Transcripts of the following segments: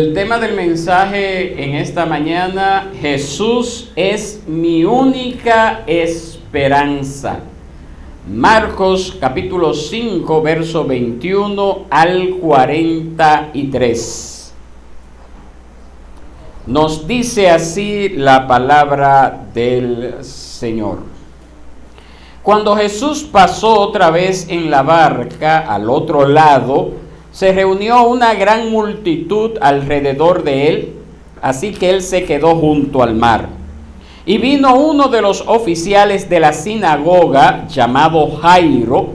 El tema del mensaje en esta mañana: Jesús es mi única esperanza. Marcos capítulo 5, verso 21 al 43. Nos dice así la palabra del Señor. Cuando Jesús pasó otra vez en la barca al otro lado, se reunió una gran multitud alrededor de él, así que él se quedó junto al mar. Y vino uno de los oficiales de la sinagoga, llamado Jairo,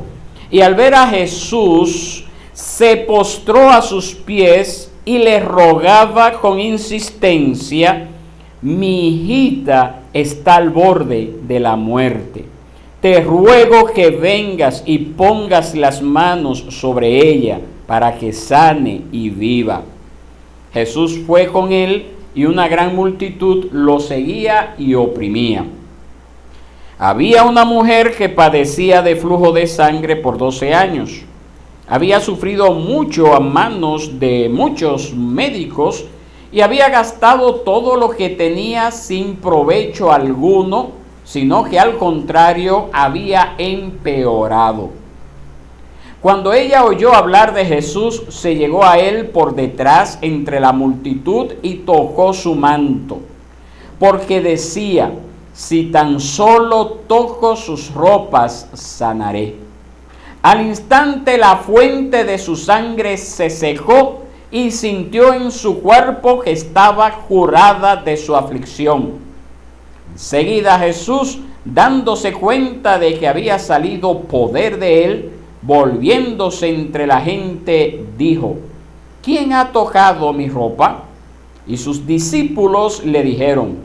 y al ver a Jesús, se postró a sus pies y le rogaba con insistencia: mi hijita está al borde de la muerte. Te ruego que vengas y pongas las manos sobre ella para que sane y viva. Jesús fue con él y una gran multitud lo seguía y oprimía. Había una mujer que padecía de flujo de sangre por 12 años. Había sufrido mucho a manos de muchos médicos y había gastado todo lo que tenía sin provecho alguno, sino que al contrario había empeorado. Cuando ella oyó hablar de Jesús, se llegó a él por detrás entre la multitud y tocó su manto, porque decía: si tan solo toco sus ropas, sanaré. Al instante la fuente de su sangre se secó y sintió en su cuerpo que estaba curada de su aflicción. Enseguida Jesús, dándose cuenta de que había salido poder de él, volviéndose entre la gente, dijo: ¿quién ha tocado mi ropa? Y sus discípulos le dijeron: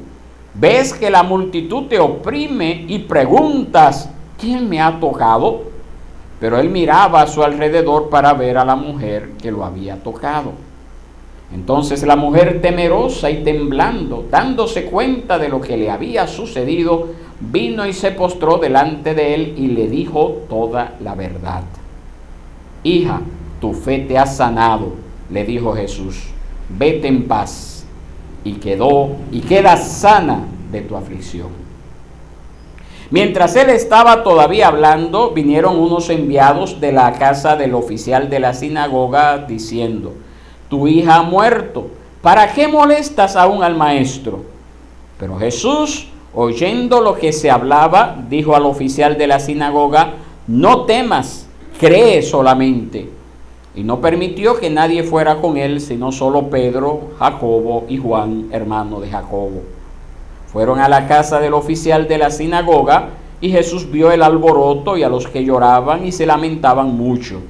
¿ves que la multitud te oprime y preguntas: ¿quién me ha tocado? Pero él miraba a su alrededor para ver a la mujer que lo había tocado. Entonces la mujer, temerosa y temblando, dándose cuenta de lo que le había sucedido, vino y se postró delante de él y le dijo toda la verdad. Hija, tu fe te ha sanado, le dijo Jesús. Vete en paz. Y queda sana de tu aflicción. Mientras él estaba todavía hablando, vinieron unos enviados de la casa del oficial de la sinagoga diciendo: tu hija ha muerto, ¿para qué molestas aún al maestro? Pero Jesús, oyendo lo que se hablaba, dijo al oficial de la sinagoga: no temas, cree solamente. Y no permitió que nadie fuera con él, sino solo Pedro, Jacobo y Juan, hermano de Jacobo. Fueron a la casa del oficial de la sinagoga, y Jesús vio el alboroto y a los que lloraban y se lamentaban mucho.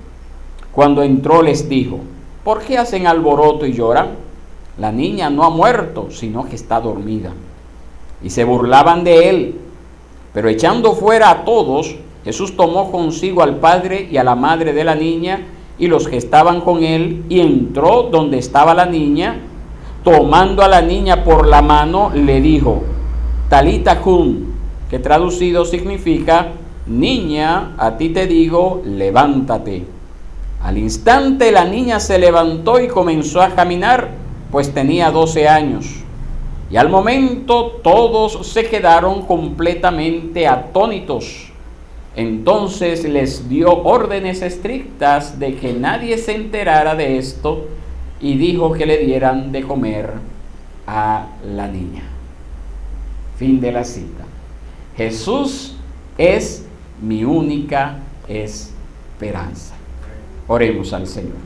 Cuando entró les dijo: ¿por qué hacen alboroto y lloran? La niña no ha muerto, sino que está dormida. Y se burlaban de él. Pero echando fuera a todos, Jesús tomó consigo al padre y a la madre de la niña y los que estaban con él, y entró donde estaba la niña. Tomando a la niña por la mano, le dijo: Talita cum, que traducido significa: niña, a ti te digo, levántate. Al instante la niña se levantó y comenzó a caminar, pues tenía 12 años. Y al momento todos se quedaron completamente atónitos. Entonces les dio órdenes estrictas de que nadie se enterara de esto, y dijo que le dieran de comer a la niña. Fin de la cita. Jesús es mi única esperanza. Oremos al Señor.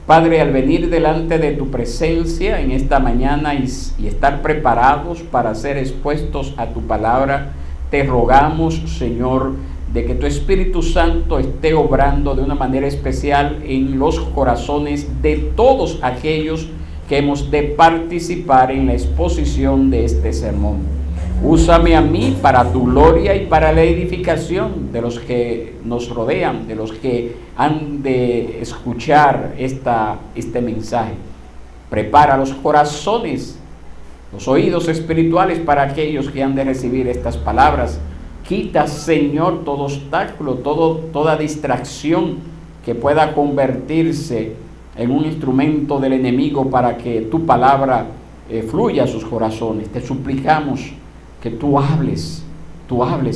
Padre, al venir delante de tu presencia en esta mañana y estar preparados para ser expuestos a tu palabra, te rogamos, Señor, de que tu Espíritu Santo esté obrando de una manera especial en los corazones de todos aquellos que hemos de participar en la exposición de este sermón. Úsame a mí para tu gloria y para la edificación de los que nos rodean, de los que han de escuchar este mensaje. Prepara los corazones, los oídos espirituales para aquellos que han de recibir estas palabras. Quita, Señor, todo obstáculo, toda distracción que pueda convertirse en un instrumento del enemigo para que tu palabra fluya a sus corazones. Te suplicamos que tú hables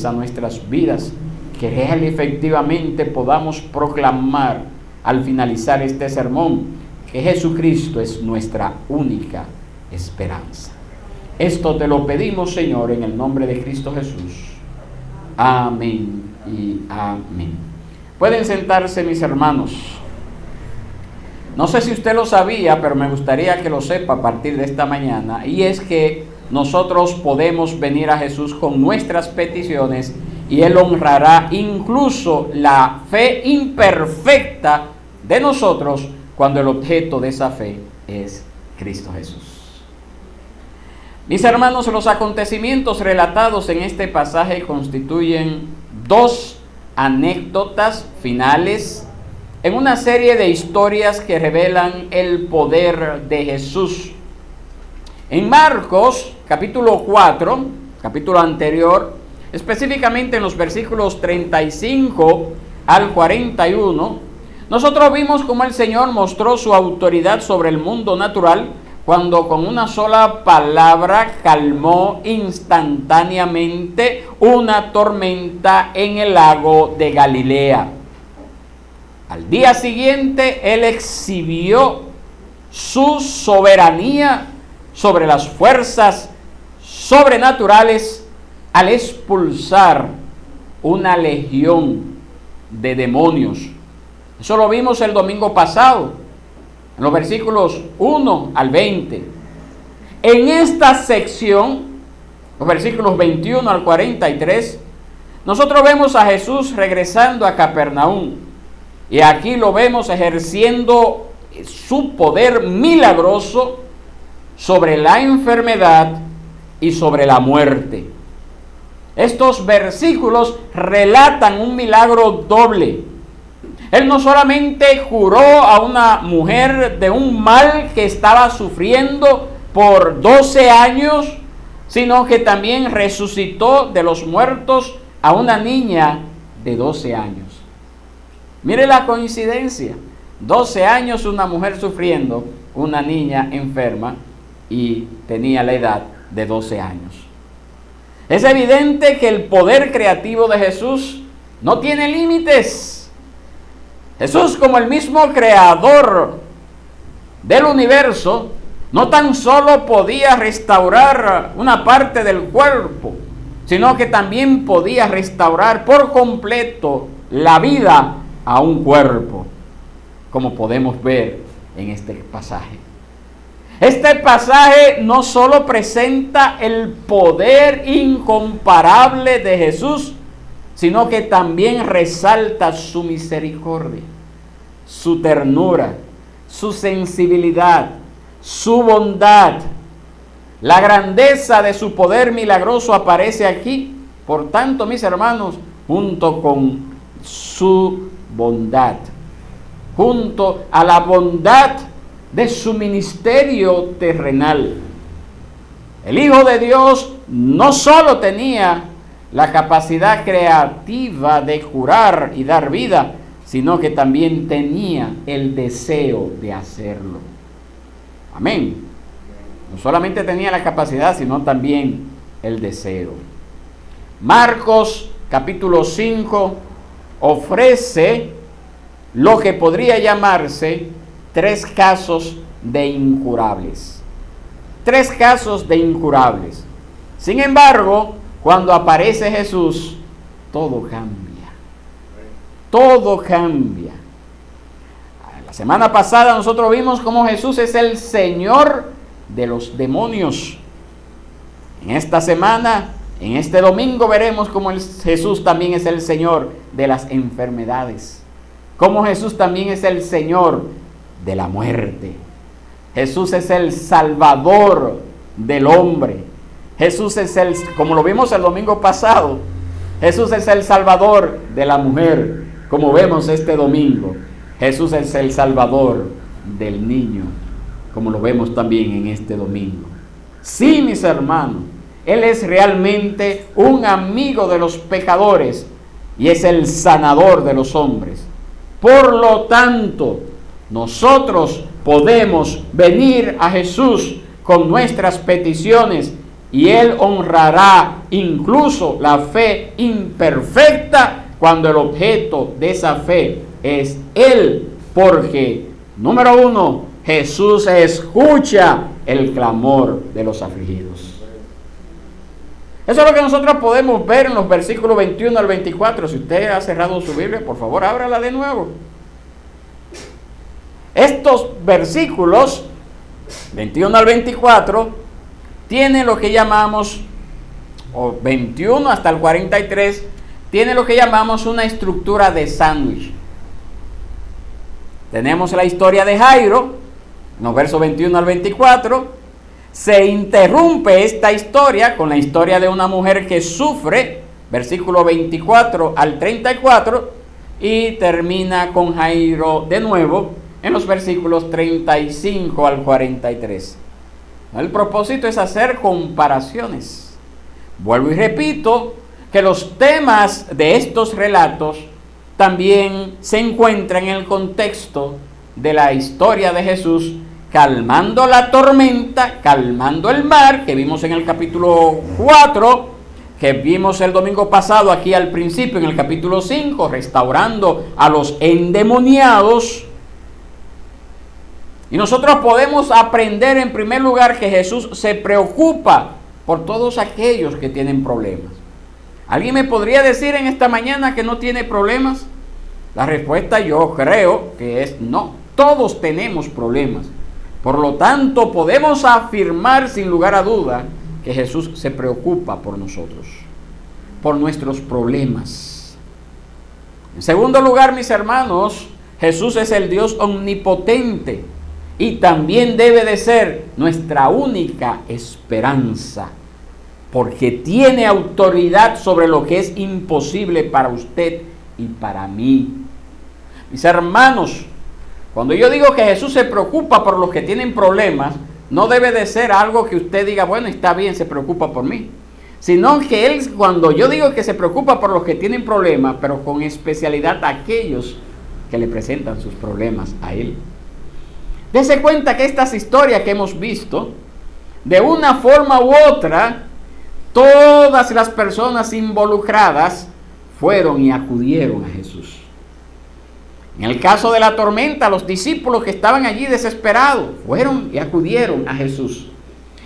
a nuestras vidas, que real y efectivamente podamos proclamar al finalizar este sermón que Jesucristo es nuestra única esperanza. Esto te lo pedimos, Señor, en el nombre de Cristo Jesús. Amén y amén. Pueden sentarse, mis hermanos. No sé si usted lo sabía, pero me gustaría que lo sepa a partir de esta mañana, y es que nosotros podemos venir a Jesús con nuestras peticiones y Él honrará incluso la fe imperfecta de nosotros cuando el objeto de esa fe es Cristo Jesús. Mis hermanos, los acontecimientos relatados en este pasaje constituyen dos anécdotas finales en una serie de historias que revelan el poder de Jesús. En Marcos, capítulo 4, capítulo anterior, específicamente en los versículos 35 al 41, nosotros vimos cómo el Señor mostró su autoridad sobre el mundo natural cuando con una sola palabra calmó instantáneamente una tormenta en el lago de Galilea. Al día siguiente, Él exhibió su soberanía sobre las fuerzas sobrenaturales al expulsar una legión de demonios. Eso lo vimos el domingo pasado, en los versículos 1 al 20. En esta sección, los versículos 21 al 43, nosotros vemos a Jesús regresando a Capernaum. Y aquí lo vemos ejerciendo su poder milagroso sobre la enfermedad y sobre la muerte. Estos versículos relatan un milagro doble. Él no solamente curó a una mujer de un mal que estaba sufriendo por 12 años, sino que también resucitó de los muertos a una niña de 12 años. Mire la coincidencia, 12 años una mujer sufriendo, una niña enferma y tenía la edad de 12 años. Es evidente que el poder creativo de Jesús no tiene límites. Jesús, como el mismo creador del universo, no tan solo podía restaurar una parte del cuerpo, sino que también podía restaurar por completo la vida a un cuerpo, como podemos ver en este pasaje. Este pasaje no solo presenta el poder incomparable de Jesús, sino que también resalta su misericordia, su ternura, su sensibilidad, su bondad. La grandeza de su poder milagroso aparece aquí, por tanto, mis hermanos, junto con su bondad, junto a la bondad de su ministerio terrenal. El Hijo de Dios no solo tenía la capacidad creativa de curar y dar vida, sino que también tenía el deseo de hacerlo. Amén. No solamente tenía la capacidad, sino también el deseo. Marcos capítulo 5 ofrece lo que podría llamarse 3 casos de incurables. 3 casos de incurables. Sin embargo, cuando aparece Jesús, todo cambia. Todo cambia. La semana pasada nosotros vimos cómo Jesús es el Señor de los demonios. En esta semana, en este domingo, veremos cómo Jesús también es el Señor de las enfermedades. Cómo Jesús también es el Señor de la muerte. Jesús es el Salvador del hombre. Jesús es como lo vimos el domingo pasado, Jesús es el Salvador de la mujer, como vemos este domingo. Jesús es el Salvador del niño, como lo vemos también en este domingo. Sí, mis hermanos, Él es realmente un amigo de los pecadores y es el sanador de los hombres. Por lo tanto, nosotros podemos venir a Jesús con nuestras peticiones y Él honrará incluso la fe imperfecta cuando el objeto de esa fe es Él, porque, número uno, Jesús escucha el clamor de los afligidos. Eso es lo que nosotros podemos ver en los versículos 21 al 24. Si usted ha cerrado su Biblia, por favor, ábrala de nuevo. Estos versículos, 21 al 24, tienen lo que llamamos, o 21 hasta el 43, tiene lo que llamamos una estructura de sándwich. Tenemos la historia de Jairo, en los versos 21 al 24. Se interrumpe esta historia con la historia de una mujer que sufre, versículo 24 al 34, y termina con Jairo de nuevo en los versículos 35 al 43. El propósito es hacer comparaciones. Vuelvo y repito que los temas de estos relatos también se encuentran en el contexto de la historia de Jesús calmando la tormenta, calmando el mar, que vimos en el capítulo 4, que vimos el domingo pasado aquí al principio en el capítulo 5, restaurando a los endemoniados. Y nosotros podemos aprender en primer lugar que Jesús se preocupa por todos aquellos que tienen problemas. ¿Alguien me podría decir en esta mañana que no tiene problemas? La respuesta yo creo que es no. Todos tenemos problemas. Por lo tanto, podemos afirmar sin lugar a duda que Jesús se preocupa por nosotros, por nuestros problemas. En segundo lugar, mis hermanos, Jesús es el Dios omnipotente y también debe de ser nuestra única esperanza, porque tiene autoridad sobre lo que es imposible para usted y para mí. Mis hermanos, cuando yo digo que Jesús se preocupa por los que tienen problemas, no debe de ser algo que usted diga, bueno, está bien, se preocupa por mí. Sino que Él, cuando yo digo que se preocupa por los que tienen problemas, pero con especialidad a aquellos que le presentan sus problemas a Él. Dese cuenta que estas historias que hemos visto, de una forma u otra, todas las personas involucradas fueron y acudieron a Jesús. En el caso de la tormenta, los discípulos que estaban allí desesperados fueron y acudieron a Jesús.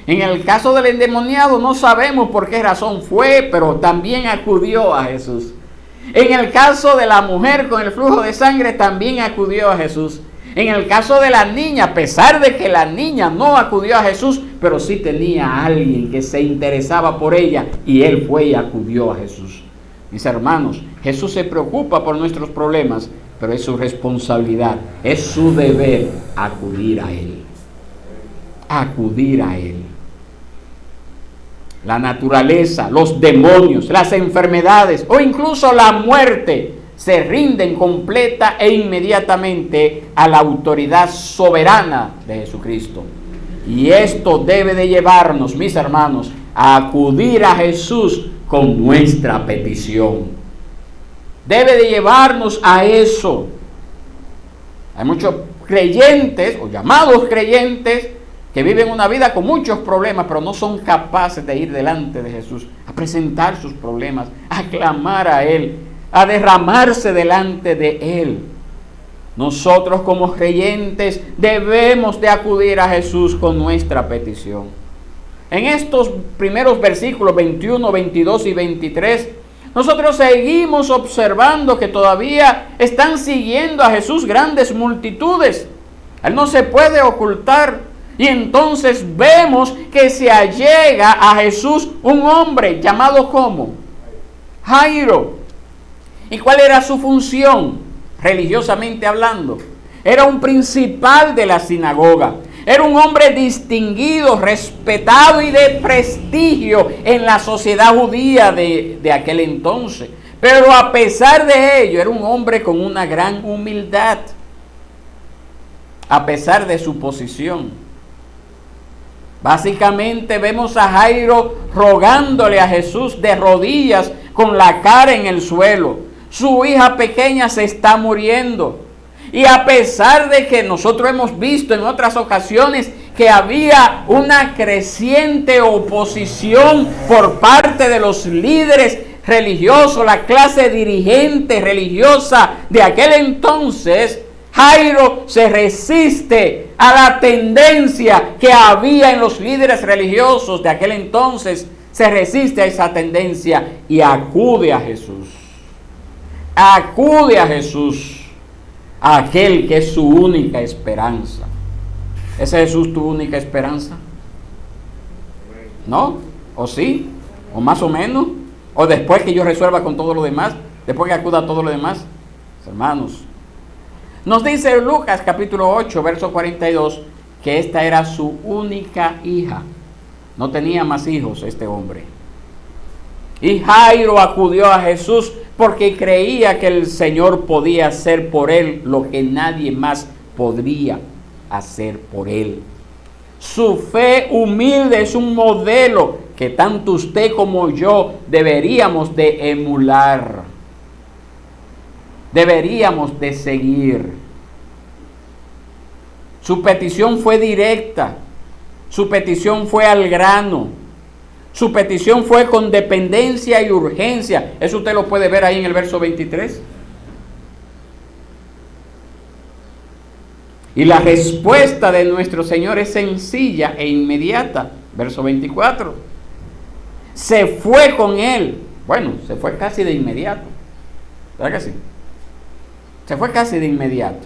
En el caso del endemoniado, no sabemos por qué razón fue, pero también acudió a Jesús. En el caso de la mujer con el flujo de sangre, también acudió a Jesús. En el caso de la niña, a pesar de que la niña no acudió a Jesús, pero sí tenía a alguien que se interesaba por ella, y él fue y acudió a Jesús. Mis hermanos, Jesús se preocupa por nuestros problemas, pero es su responsabilidad, es su deber acudir a Él. Acudir a Él. La naturaleza, los demonios, las enfermedades o incluso la muerte se rinden completa e inmediatamente a la autoridad soberana de Jesucristo. Y esto debe de llevarnos, mis hermanos, a acudir a Jesús con nuestra petición. Debe de llevarnos a eso. Hay muchos creyentes o llamados creyentes que viven una vida con muchos problemas, pero no son capaces de ir delante de Jesús a presentar sus problemas, a clamar a Él, a derramarse delante de Él. Nosotros como creyentes debemos de acudir a Jesús con nuestra petición. En estos primeros versículos 21, 22 y 23, nosotros seguimos observando que todavía están siguiendo a Jesús grandes multitudes. Él no se puede ocultar. Y entonces vemos que se allega a Jesús un hombre llamado ¿cómo? Jairo. ¿Y cuál era su función? Religiosamente hablando, era un principal de la sinagoga. Era un hombre distinguido, respetado y de prestigio en la sociedad judía de aquel entonces. Pero a pesar de ello, era un hombre con una gran humildad. A pesar de su posición. Básicamente vemos a Jairo rogándole a Jesús de rodillas con la cara en el suelo. Su hija pequeña se está muriendo. Y a pesar de que nosotros hemos visto en otras ocasiones que había una creciente oposición por parte de los líderes religiosos, la clase dirigente religiosa de aquel entonces, Jairo se resiste a la tendencia que había en los líderes religiosos de aquel entonces, se resiste a esa tendencia y acude a Jesús. Acude a Jesús, a aquel que es su única esperanza. ¿Es Jesús tu única esperanza? ¿No? ¿O sí? ¿O más o menos? ¿O después que yo resuelva con todo lo demás? ¿Después que acuda a todo lo demás? Hermanos, nos dice Lucas capítulo 8, verso 42, que esta era su única hija. No tenía más hijos este hombre. Y Jairo acudió a Jesús porque creía que el Señor podía hacer por él lo que nadie más podría hacer por él. Su fe humilde es un modelo que tanto usted como yo deberíamos de emular. Deberíamos de seguir. Su petición fue directa. Su petición fue al grano. Su petición fue con dependencia y urgencia. Eso usted lo puede ver ahí en el verso 23. Y la respuesta de nuestro Señor es sencilla e inmediata. Verso 24. Se fue con él. Bueno, se fue casi de inmediato. ¿Verdad que sí? Se fue casi de inmediato.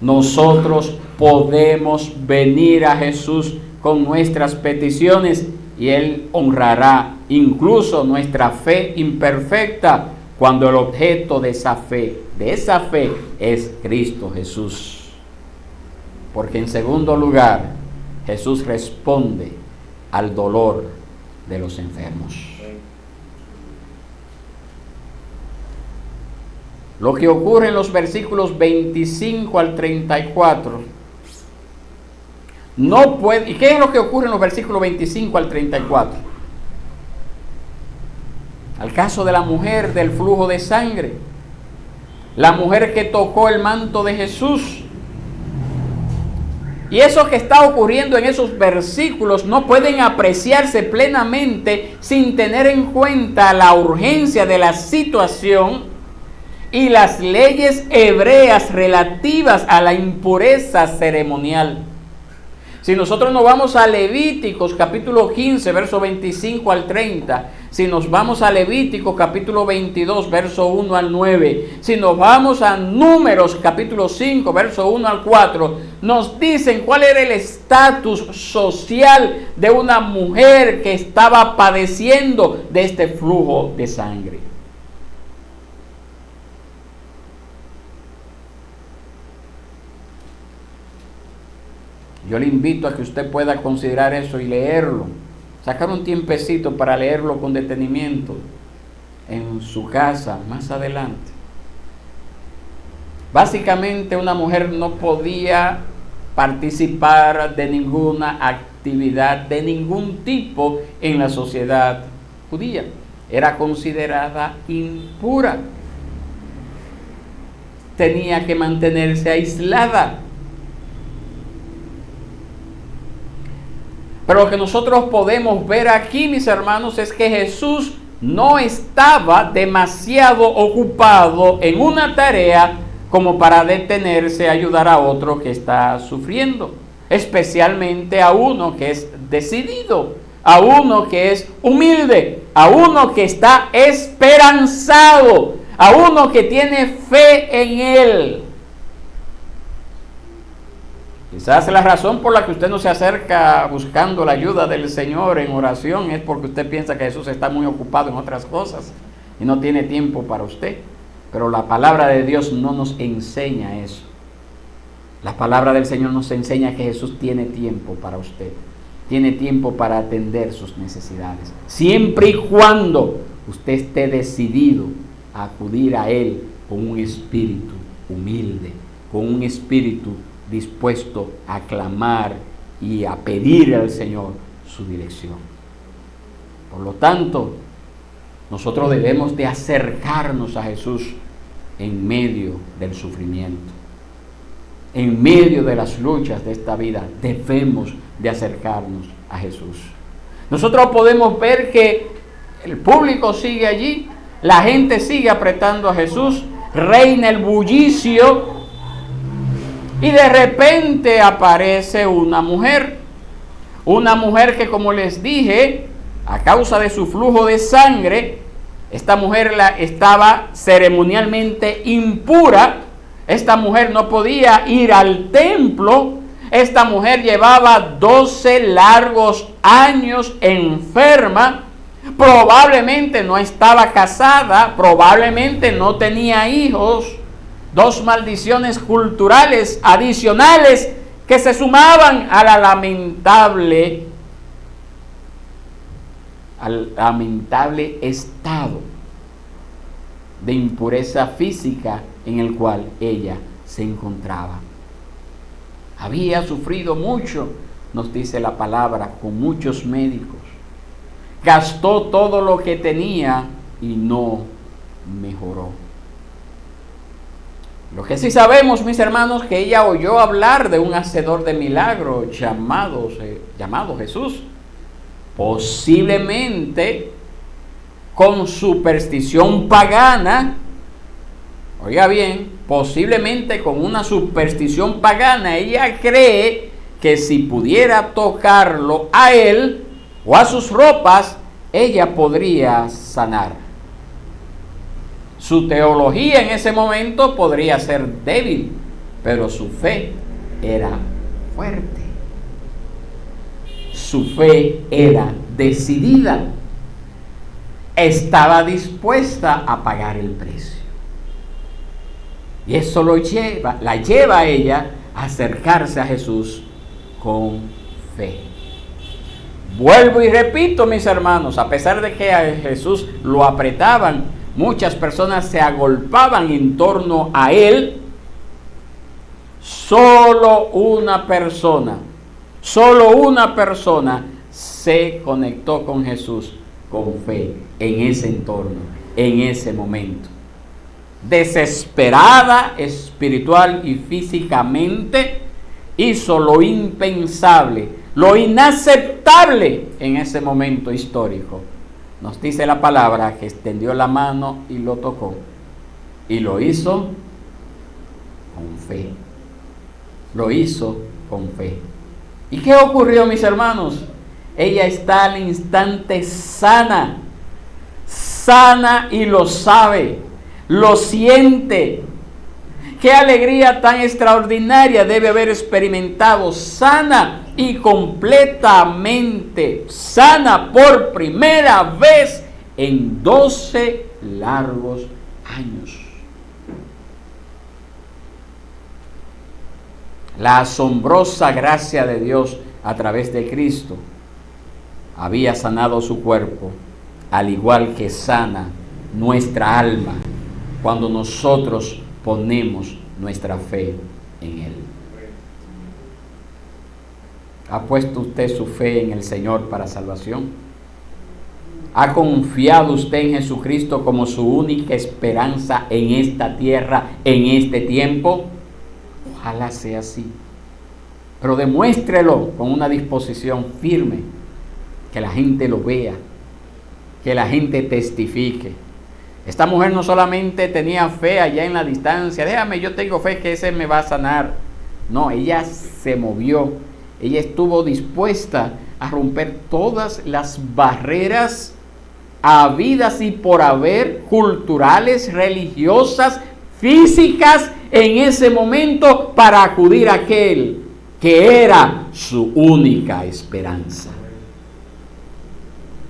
Nosotros podemos venir a Jesús con nuestras peticiones y Él honrará incluso nuestra fe imperfecta cuando el objeto de esa fe es Cristo Jesús. Porque en segundo lugar, Jesús responde al dolor de los enfermos. Lo que ocurre en los versículos 25 al 34 no puede. ¿Y qué es lo que ocurre en los versículos 25 al 34? Al caso de la mujer del flujo de sangre, la mujer que tocó el manto de Jesús. Y eso que está ocurriendo en esos versículos no pueden apreciarse plenamente sin tener en cuenta la urgencia de la situación y las leyes hebreas relativas a la impureza ceremonial. Si nosotros nos vamos a Levíticos capítulo 15, verso 25 al 30, si nos vamos a Levíticos capítulo 22, verso 1 al 9, si nos vamos a Números capítulo 5, verso 1 al 4, nos dicen cuál era el estatus social de una mujer que estaba padeciendo de este flujo de sangre. Yo le invito a que usted pueda considerar eso y leerlo. Sacar un tiempecito para leerlo con detenimiento en su casa más adelante. Básicamente una mujer no podía participar de ninguna actividad de ningún tipo en la sociedad judía. Era considerada impura. Tenía que mantenerse aislada. Pero lo que nosotros podemos ver aquí, mis hermanos, es que Jesús no estaba demasiado ocupado en una tarea como para detenerse a ayudar a otro que está sufriendo, especialmente a uno que es decidido, a uno que es humilde, a uno que está esperanzado, a uno que tiene fe en Él. Quizás la razón por la que usted no se acerca buscando la ayuda del Señor en oración es porque usted piensa que Jesús está muy ocupado en otras cosas y no tiene tiempo para usted. Pero la palabra de Dios no nos enseña eso. La palabra del Señor nos enseña que Jesús tiene tiempo para usted. Tiene tiempo para atender sus necesidades. Siempre y cuando usted esté decidido a acudir a Él con un espíritu humilde, con un espíritu dispuesto a clamar y a pedir al Señor su dirección. Por lo tanto, nosotros debemos de acercarnos a Jesús en medio del sufrimiento, en medio de las luchas de esta vida, debemos de acercarnos a Jesús. Nosotros podemos ver que el público sigue allí, la gente sigue apretando a Jesús, reina el bullicio, y de repente aparece una mujer que, como les dije, a causa de su flujo de sangre, esta mujer estaba ceremonialmente impura. Esta mujer no podía ir al templo. Esta mujer llevaba 12 largos años enferma. Probablemente no estaba casada, probablemente no tenía hijos. 2 maldiciones culturales adicionales que se sumaban al lamentable estado de impureza física en el cual ella se encontraba. Había sufrido mucho, nos dice la palabra, con muchos médicos. Gastó todo lo que tenía y no mejoró. Lo que sí sabemos, mis hermanos, que ella oyó hablar de un hacedor de milagros llamado Jesús. Posiblemente con superstición pagana, oiga bien, posiblemente con una superstición pagana, ella cree que si pudiera tocarlo a él o a sus ropas, ella podría sanar. Su teología en ese momento podría ser débil, pero su fe era fuerte. Su fe era decidida. Estaba dispuesta a pagar el precio. Y eso la lleva a ella a acercarse a Jesús con fe. Vuelvo y repito, mis hermanos, a pesar de que a Jesús lo apretaban, muchas personas se agolpaban en torno a él. Solo una persona se conectó con Jesús con fe en ese entorno, en ese momento. Desesperada espiritual y físicamente, hizo lo impensable, lo inaceptable en ese momento histórico. Nos dice la palabra que extendió la mano y lo tocó. Y lo hizo con fe. Lo hizo con fe. ¿Y qué ocurrió, mis hermanos? Ella está al instante sana. Sana y lo sabe. Lo siente. Qué alegría tan extraordinaria debe haber experimentado. Sana y completamente sana por primera vez en 12 largos años. La asombrosa gracia de Dios a través de Cristo había sanado su cuerpo, al igual que sana nuestra alma cuando nosotros ponemos nuestra fe en Él. ¿Ha puesto usted su fe en el Señor para salvación? ¿Ha confiado usted en Jesucristo como su única esperanza en esta tierra, en este tiempo? Ojalá sea así. Pero demuéstrelo con una disposición firme, que la gente lo vea, que la gente testifique. Esta mujer no solamente tenía fe allá en la distancia, yo tengo fe que ese me va a sanar. No, ella se movió, ella estuvo dispuesta a romper todas las barreras habidas y por haber, culturales, religiosas, físicas, en ese momento para acudir a aquel que era su única esperanza.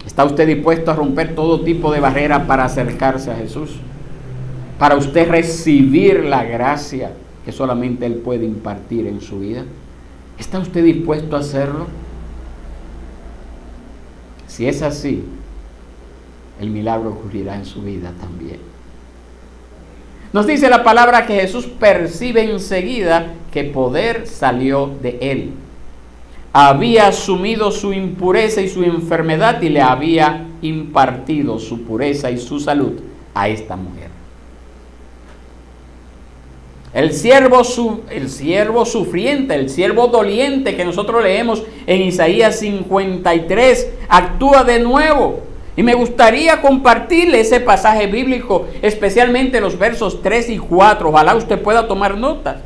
¿Está usted dispuesto a romper todo tipo de barreras para acercarse a Jesús? Para usted recibir la gracia que solamente Él puede impartir en su vida. ¿Está usted dispuesto a hacerlo? Si es así, el milagro ocurrirá en su vida también. Nos dice la palabra que Jesús percibe enseguida que poder salió de Él. Había asumido su impureza y su enfermedad y le había impartido su pureza y su salud a esta mujer. El siervo sufriente, el siervo doliente que nosotros leemos en Isaías 53, actúa de nuevo. Y me gustaría compartirle ese pasaje bíblico, especialmente los versos 3 y 4. Ojalá usted pueda tomar notas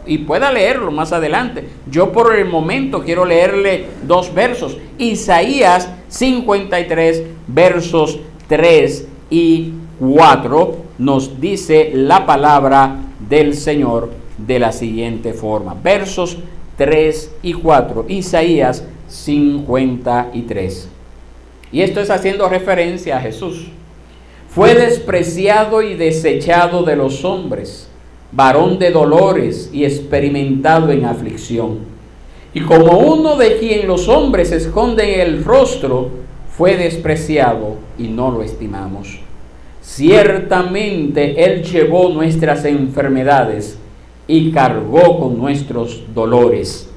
y pueda leerlo más adelante. Yo por el momento quiero leerle 2 versos. Isaías 53, versos 3 y 4, nos dice la palabra del Señor de la siguiente forma. Versos 3 y 4, Isaías 53. Y esto es haciendo referencia a Jesús. Fue despreciado y desechado de los hombres, varón de dolores y experimentado en aflicción. Y como uno de quien los hombres esconden el rostro, fue despreciado y no lo estimamos. Ciertamente Él llevó nuestras enfermedades y cargó con nuestros dolores.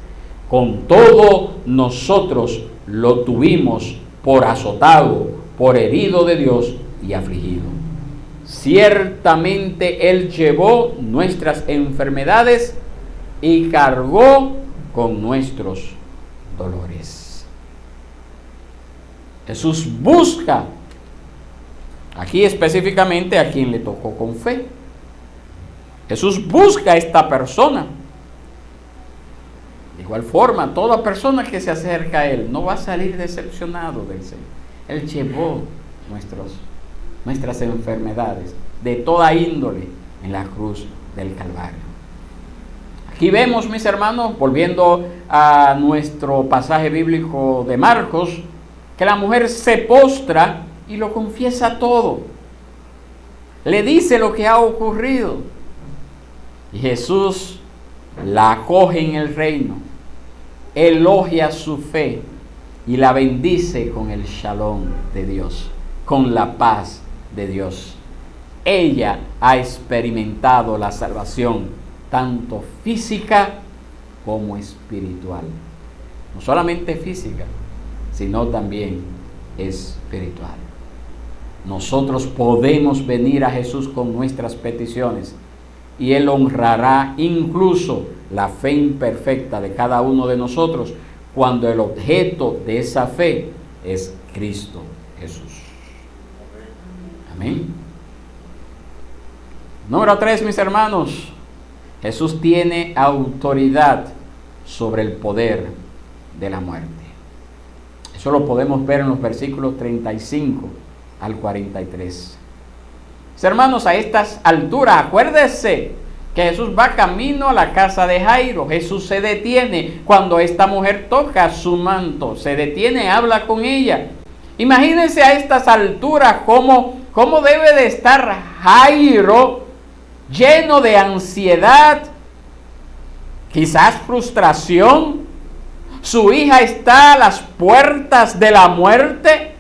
Con todo nosotros lo tuvimos por azotado, por herido de Dios y afligido. Ciertamente Él llevó nuestras enfermedades y cargó con nuestros dolores. Jesús busca, aquí específicamente a quien le tocó con fe. Jesús busca a esta persona. De igual forma, toda persona que se acerca a Él no va a salir decepcionado del Señor. Él llevó nuestras enfermedades de toda índole en la cruz del Calvario. Aquí vemos, mis hermanos, volviendo a nuestro pasaje bíblico de Marcos, que la mujer se postra y lo confiesa todo. Le dice lo que ha ocurrido. Y Jesús la acoge en el reino, elogia su fe y la bendice con el shalom de Dios, con la paz de Dios. Ella ha experimentado la salvación, tanto física como espiritual. No solamente física, sino también espiritual. Nosotros podemos venir a Jesús con nuestras peticiones y Él honrará incluso la fe imperfecta de cada uno de nosotros cuando el objeto de esa fe es Cristo Jesús. Amén. Número 3, mis hermanos. Jesús tiene autoridad sobre el poder de la muerte. Eso lo podemos ver en los versículos 35 al 43. Mis hermanos, a estas alturas, acuérdese que Jesús va camino a la casa de Jairo. Jesús se detiene cuando esta mujer toca su manto. Se detiene, habla con ella. Imagínense a estas alturas cómo debe de estar Jairo, lleno de ansiedad, quizás frustración. Su hija está a las puertas de la muerte.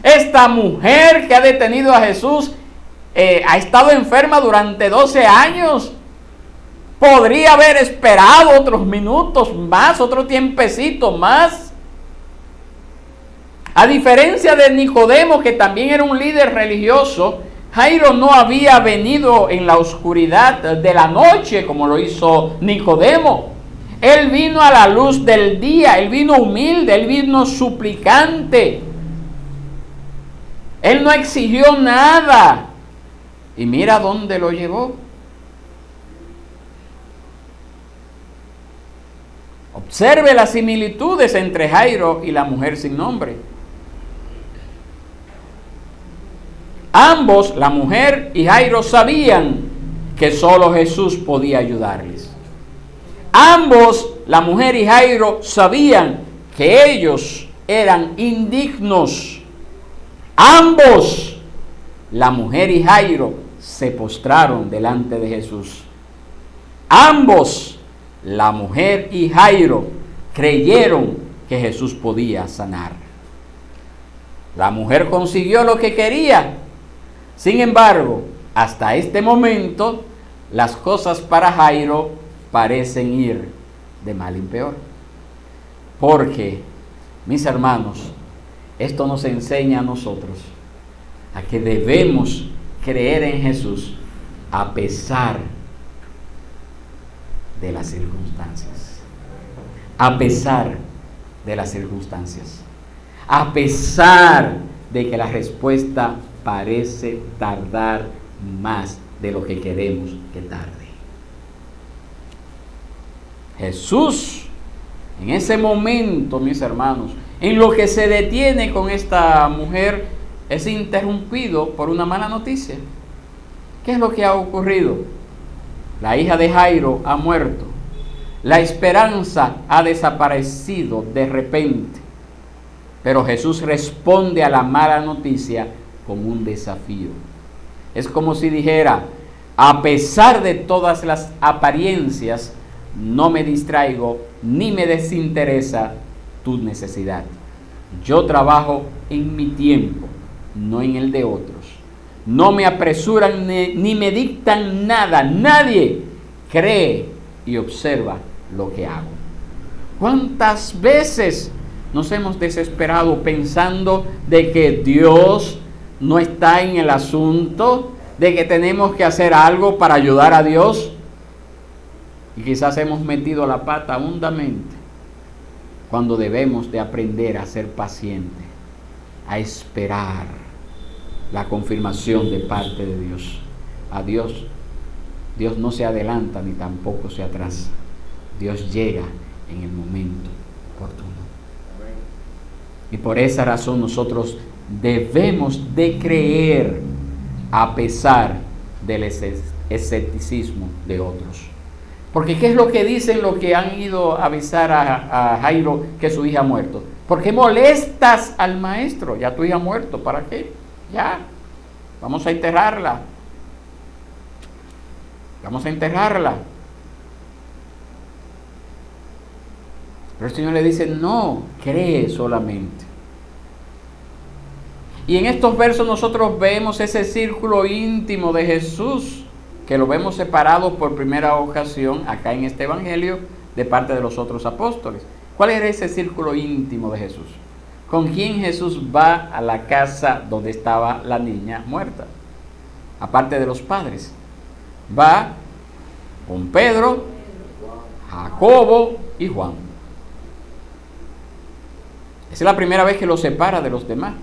Esta mujer que ha detenido a Jesús ha estado enferma durante 12 años. Podría haber esperado otros minutos más, otro tiempecito más. A diferencia de Nicodemo, que también era un líder religioso, Jairo no había venido en la oscuridad de la noche como lo hizo Nicodemo. Él vino a la luz del día, él vino humilde, él vino suplicante. Él no exigió nada. Y mira dónde lo llevó. Observe las similitudes entre Jairo y la mujer sin nombre. Ambos, la mujer y Jairo, sabían que solo Jesús podía ayudarles. Ambos, la mujer y Jairo, sabían que ellos eran indignos. Ambos, la mujer y Jairo, se postraron delante de Jesús. Ambos, la mujer y Jairo, creyeron que Jesús podía sanar. La mujer consiguió lo que quería. Sin embargo, hasta este momento, las cosas para Jairo parecen ir de mal en peor. Porque, mis hermanos, esto nos enseña a nosotros a que debemos creer en Jesús a pesar de las circunstancias. A pesar de las circunstancias. A pesar de que la respuesta parece tardar más de lo que queremos que tarde. Jesús, en ese momento, mis hermanos, en lo que se detiene con esta mujer, es interrumpido por una mala noticia. ¿Qué es lo que ha ocurrido? La hija de Jairo ha muerto. La esperanza ha desaparecido de repente. Pero Jesús responde a la mala noticia con un desafío. Es como si dijera: a pesar de todas las apariencias, no me distraigo ni me desinteresa tu necesidad. Yo trabajo en mi tiempo, no en el de otros. No me apresuran ni me dictan nada. Nadie cree y observa lo que hago. ¿Cuántas veces nos hemos desesperado pensando de que Dios no está en el asunto, de que tenemos que hacer algo para ayudar a Dios? Y quizás hemos metido la pata hondamente, cuando debemos de aprender a ser pacientes, a esperar la confirmación de parte de Dios. A Dios no se adelanta ni tampoco se atrasa. Dios llega en el momento oportuno. Y por esa razón nosotros debemos de creer a pesar del escepticismo de otros. Porque ¿qué es lo que dicen los que han ido a avisar a Jairo que su hija ha muerto? ¿Por qué molestas al maestro? Ya tu hija ha muerto, ¿para qué? Ya, vamos a enterrarla. Vamos a enterrarla. Pero el Señor le dice: no, cree solamente. Y en estos versos nosotros vemos ese círculo íntimo de Jesús, que lo vemos separado por primera ocasión acá en este evangelio de parte de los otros apóstoles. ¿Cuál era ese círculo íntimo de Jesús? ¿Con quién Jesús va a la casa donde estaba la niña muerta? Aparte de los padres. Va con Pedro, Jacobo y Juan. Esa es la primera vez que los separa de los demás.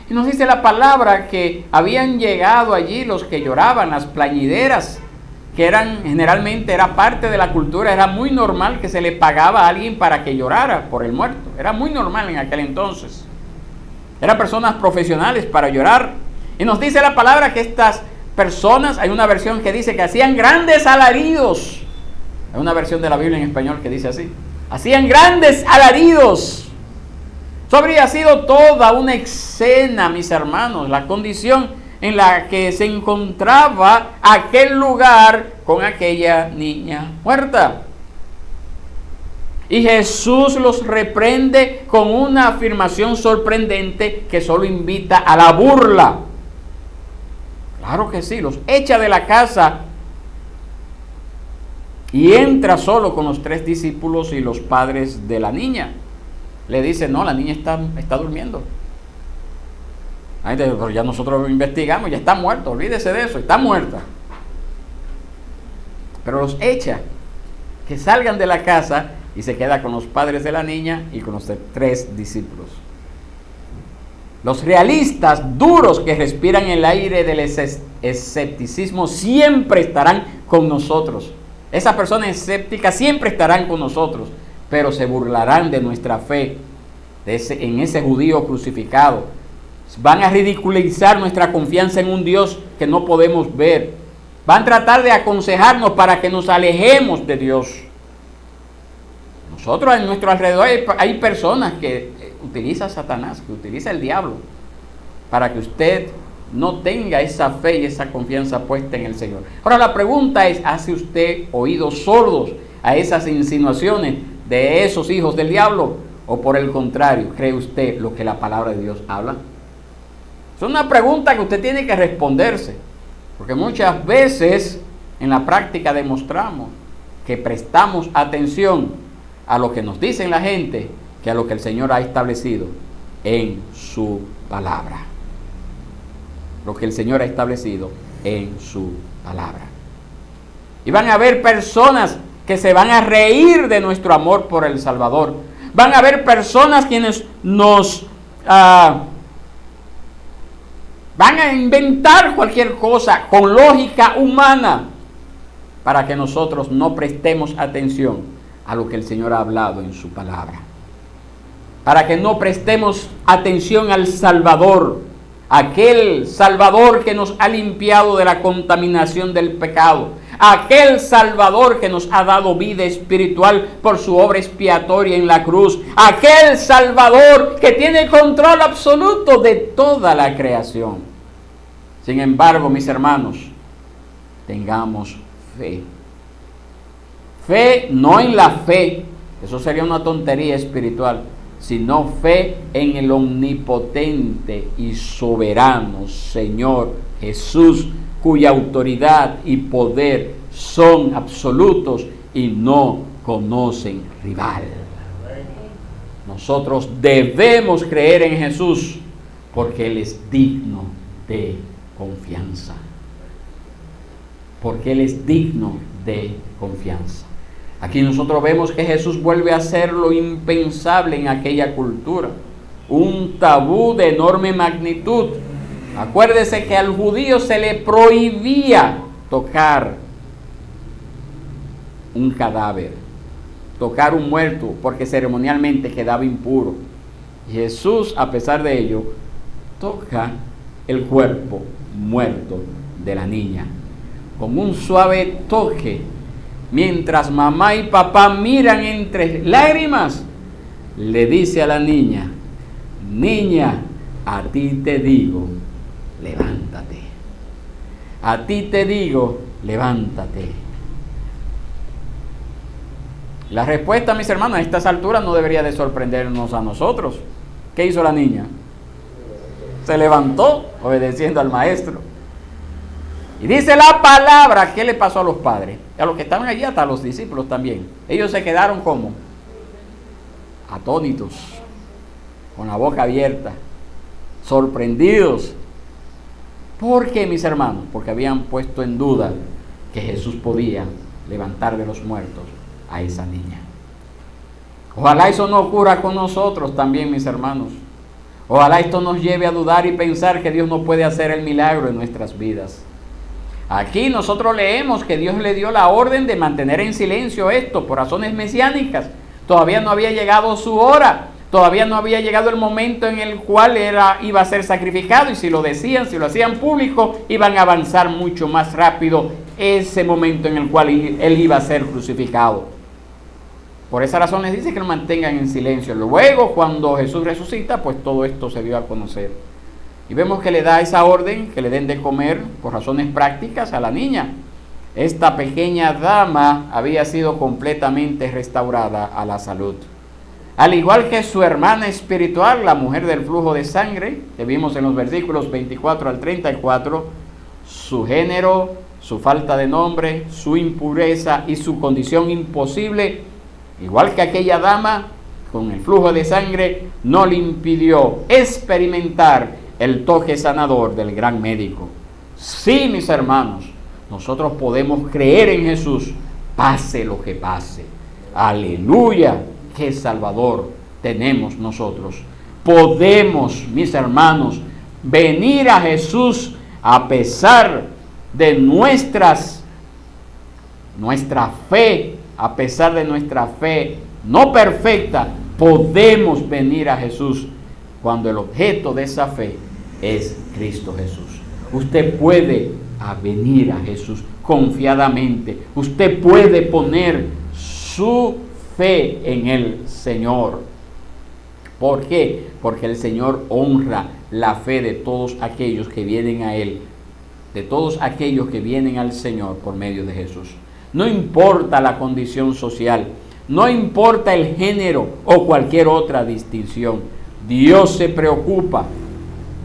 Y nos dice la palabra que habían llegado allí los que lloraban, las plañideras, que generalmente era parte de la cultura. Era muy normal que se le pagaba a alguien para que llorara por el muerto. Era muy normal en aquel entonces. Eran personas profesionales para llorar. Y nos dice la palabra que estas personas, hay una versión que dice que hacían grandes alaridos. Hay una versión de la Biblia en español que dice así: hacían grandes alaridos. Eso habría sido toda una escena, mis hermanos, la condición en la que se encontraba aquel lugar con aquella niña muerta. Y Jesús los reprende con una afirmación sorprendente que solo invita a la burla. Claro que sí, los echa de la casa y entra solo con los 3 discípulos y los padres de la niña. Le dice: no, la niña está durmiendo. Ay, pero ya nosotros investigamos, ya está muerta, olvídese de eso, está muerta. Pero los echa, que salgan de la casa, y se queda con los padres de la niña y con los 3 discípulos. Los realistas duros que respiran el aire del escepticismo siempre estarán con nosotros. Esas personas escépticas siempre estarán con nosotros, pero se burlarán de nuestra fe en ese judío crucificado. Van a ridiculizar nuestra confianza en un Dios que no podemos ver. Van a tratar de aconsejarnos para que nos alejemos de Dios. Nosotros en nuestro alrededor hay personas que utiliza Satanás, que utiliza el diablo, para que usted no tenga esa fe y esa confianza puesta en el Señor. Ahora la pregunta es: ¿hace usted oídos sordos a esas insinuaciones de esos hijos del diablo? ¿O por el contrario, cree usted lo que la palabra de Dios habla? Es una pregunta que usted tiene que responderse, porque muchas veces en la práctica demostramos que prestamos atención a lo que nos dicen la gente que a lo que el Señor ha establecido en su palabra. Lo que el Señor ha establecido en su palabra. Y van a haber personas que se van a reír de nuestro amor por el Salvador. Van a haber personas quienes nos van a inventar cualquier cosa con lógica humana para que nosotros no prestemos atención a lo que el Señor ha hablado en su palabra. Para que no prestemos atención al Salvador, aquel Salvador que nos ha limpiado de la contaminación del pecado, aquel Salvador que nos ha dado vida espiritual por su obra expiatoria en la cruz, aquel Salvador que tiene control absoluto de toda la creación. Sin embargo, mis hermanos, tengamos fe. Fe no en la fe, eso sería una tontería espiritual, sino fe en el omnipotente y soberano Señor Jesús, cuya autoridad y poder son absolutos y no conocen rival. Nosotros debemos creer en Jesús porque Él es digno de confianza. Porque Él es digno de confianza. Aquí nosotros vemos que Jesús vuelve a hacer lo impensable en aquella cultura. Un tabú de enorme magnitud. Acuérdese que al judío se le prohibía tocar un cadáver, tocar un muerto, porque ceremonialmente quedaba impuro. Y Jesús, a pesar de ello, toca el cuerpo muerto de la niña. Con un suave toque, mientras mamá y papá miran entre lágrimas, le dice a la niña: niña, a ti te digo, levántate. A ti te digo, levántate. La respuesta, mis hermanos, a estas alturas no debería de sorprendernos a nosotros. ¿Qué hizo la niña? Se levantó obedeciendo al maestro. Y dice la palabra, ¿qué le pasó a los padres? A los que estaban allí, hasta a los discípulos también. Ellos se quedaron como atónitos, con la boca abierta, sorprendidos. ¿Por qué, mis hermanos? Porque habían puesto en duda que Jesús podía levantar de los muertos a esa niña. Ojalá eso no ocurra con nosotros también, mis hermanos. Ojalá esto nos lleve a dudar y pensar que Dios no puede hacer el milagro en nuestras vidas. Aquí nosotros leemos que Dios le dio la orden de mantener en silencio esto por razones mesiánicas. Todavía no había llegado su hora, todavía no había llegado el momento en el cual iba a ser sacrificado, y si lo decían, si lo hacían público, iban a avanzar mucho más rápido ese momento en el cual él iba a ser crucificado. Por esa razón les dice que lo mantengan en silencio. Luego, cuando Jesús resucita, pues todo esto se dio a conocer. Y vemos que le da esa orden, que le den de comer por razones prácticas a la niña. Esta pequeña dama había sido completamente restaurada a la salud. Al igual que su hermana espiritual, la mujer del flujo de sangre, que vimos en los versículos 24 al 34, su género, su falta de nombre, su impureza y su condición imposible, igual que aquella dama con el flujo de sangre, no le impidió experimentar el toque sanador del gran médico. Sí, mis hermanos, nosotros podemos creer en Jesús, pase lo que pase. Aleluya, qué Salvador tenemos nosotros. Podemos, mis hermanos, venir a Jesús a pesar de nuestra fe, a pesar de nuestra fe no perfecta. Podemos venir a Jesús cuando el objeto de esa fe es Cristo Jesús. Usted puede venir a Jesús confiadamente. Usted puede poner su fe en el Señor. ¿Por qué? Porque el Señor honra la fe de todos aquellos que vienen a Él, de todos aquellos que vienen al Señor por medio de Jesús. No importa la condición social, no importa el género o cualquier otra distinción. Dios se preocupa.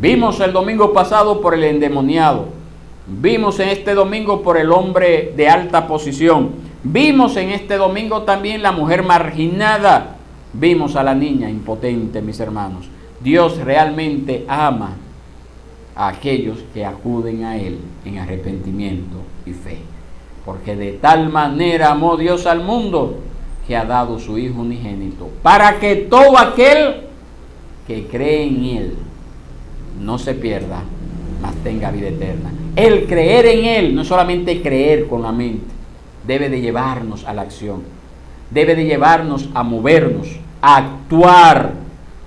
Vimos el domingo pasado por el endemoniado. Vimos en este domingo por el hombre de alta posición. Vimos en este domingo también la mujer marginada. Vimos a la niña impotente, mis hermanos. Dios realmente ama a aquellos que acuden a Él en arrepentimiento y fe. porque de tal manera amó Dios al mundo que ha dado su Hijo unigénito, para que todo aquel que cree en Él no se pierda, mas tenga vida eterna. El creer en Él no es solamente creer con la mente, debe de llevarnos a la acción, debe de llevarnos a movernos, a actuar,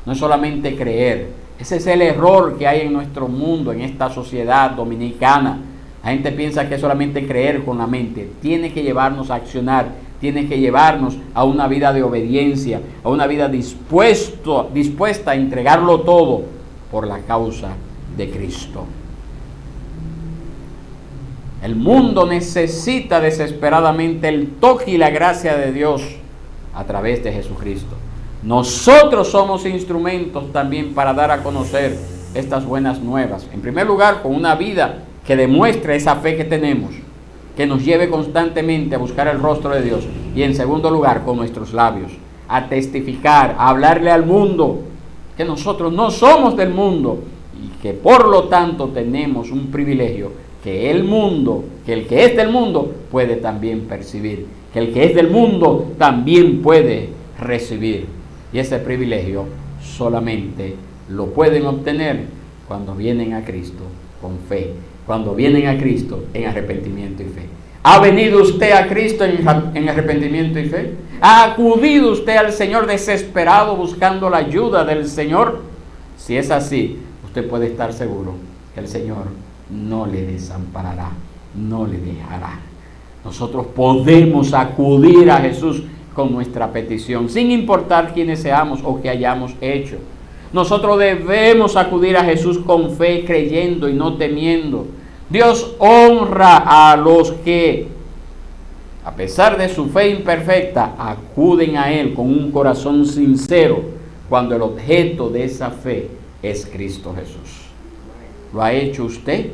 no es solamente creer. Ese es el error que hay en nuestro mundo, en esta sociedad dominicana. La gente piensa que es solamente creer con la mente. Tiene que llevarnos a accionar, tiene que llevarnos a una vida de obediencia, a una vida dispuesta a entregarlo todo por la causa de Cristo. El mundo necesita desesperadamente el toque y la gracia de Dios a través de Jesucristo. Nosotros somos instrumentos también para dar a conocer estas buenas nuevas. En primer lugar, con una vida que demuestre esa fe que tenemos, que nos lleve constantemente a buscar el rostro de Dios. Y en segundo lugar, con nuestros labios, a testificar, a hablarle al mundo que nosotros no somos del mundo y que por lo tanto tenemos un privilegio que el que es del mundo puede también percibir, que el que es del mundo también puede recibir. Y ese privilegio solamente lo pueden obtener cuando vienen a Cristo con fe, cuando vienen a Cristo en arrepentimiento y fe. ¿Ha venido usted a Cristo en arrepentimiento y fe? ¿Ha acudido usted al Señor desesperado buscando la ayuda del Señor? Si es así, usted puede estar seguro que el Señor no le desamparará, no le dejará. Nosotros podemos acudir a Jesús con nuestra petición, sin importar quiénes seamos o qué hayamos hecho. Nosotros debemos acudir a Jesús con fe, creyendo y no temiendo. Dios honra a los que, a pesar de su fe imperfecta, acuden a Él con un corazón sincero, cuando el objeto de esa fe es Cristo Jesús. ¿Lo ha hecho usted?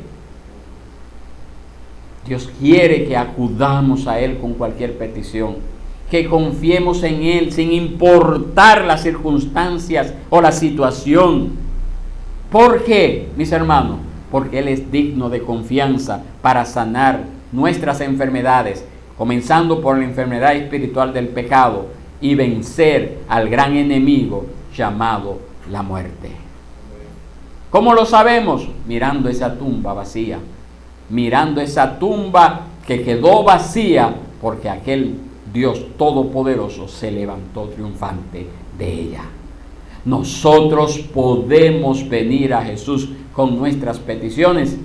Dios quiere que acudamos a Él con cualquier petición, que confiemos en Él sin importar las circunstancias o la situación. ¿Por qué, mis hermanos? Porque Él es digno de confianza para sanar nuestras enfermedades, comenzando por la enfermedad espiritual del pecado y vencer al gran enemigo llamado la muerte. ¿Cómo lo sabemos? Mirando esa tumba vacía, mirando esa tumba que quedó vacía porque aquel Dios Todopoderoso se levantó triunfante de ella. Nosotros podemos venir a Jesús con nuestras peticiones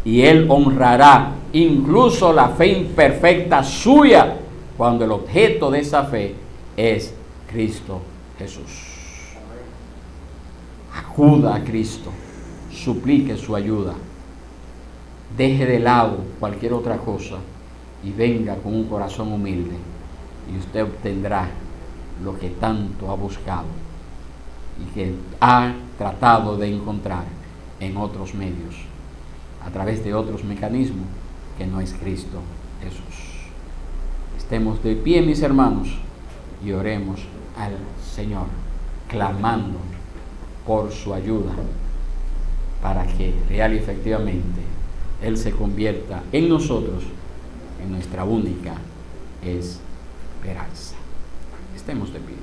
y Él honrará incluso la fe imperfecta suya cuando el objeto de esa fe es Cristo Jesús. Acuda a Cristo, suplique su ayuda, deje de lado cualquier otra cosa y venga con un corazón humilde y usted obtendrá lo que tanto ha buscado y que ha tratado de encontrar en otros medios, a través de otros mecanismos que no es Cristo Jesús. Estemos de pie, mis hermanos, y oremos al Señor, clamando por su ayuda, para que real y efectivamente Él se convierta en nosotros, en nuestra única esperanza. Estemos de pie.